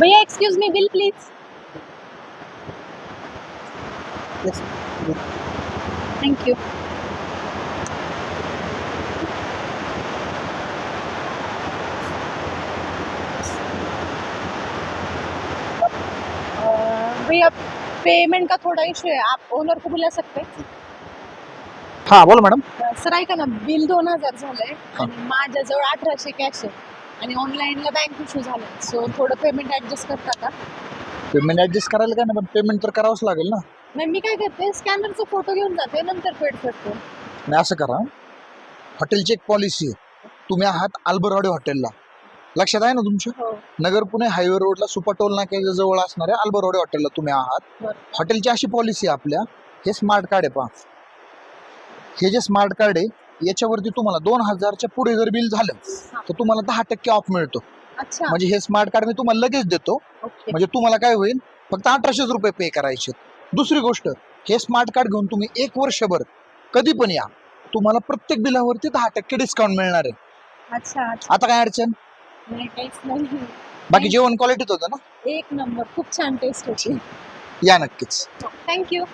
भैया excuse me, bill please. Thank you. भैया payment का थोड़ा इशू है, आप ओनर को बुला सकते हैं? हा बोला मॅडम. सर ऐका ना, बिल 2000 झालंय आणि माझ्याजवळ 1800 कॅश आहे आणि ऑनलाईनला बँक इश्यू झालाय, सो थोडं पेमेंट ऍडजस्ट करता का? पेमेंट ऍडजस्ट करायला काय ना, पण पेमेंट तर करावंच लागेल ना. नाही, मी काय करते, स्कॅनरचा फोटो घेऊन जाते, नंतर पेड करते. नाही असं करा, हॉटेलची एक पॉलिसी आहे. तुम्ही आहात अल्बरवाडी हॉटेलला, लक्षात आहे ना तुमच्या? हो. नगर पुणे हायवे रोडला सुपा टोल नाक्याच्या जवळ असणाऱ्या अल्बरवाडी हॉटेलला तुम्ही आहात. बरं. हॉटेलची अशी पॉलिसी आहे आपल्या, हे स्मार्ट कार्ड आहे पहा. हे जे स्मार्ट कार्ड आहे याच्यावरती तुम्हाला 2000च्या पुढे जर बिल झालं तर तुम्हाला 10% ऑफ मिळतो. अच्छा. म्हणजे हे स्मार्ट कार्ड मी तुम्हाला लगेच देतो. ओके. म्हणजे तुम्हाला काय होईल, फक्त 1800 रुपये पे करायचे. दुसरी गोष्ट, हे स्मार्ट कार्ड घेऊन तुम्ही 1 वर्षभर कधी पण या, तुम्हाला प्रत्येक बिलावरती 10% डिस्काउंट मिळणार आहे. अच्छा. आता काय अडचण? नाही, काहीच नाही. बाकी जेवण क्वालिटीत होतं ना? एक नंबर, खूप छान टेस्ट होती. या नक्कीच. थँक्यू.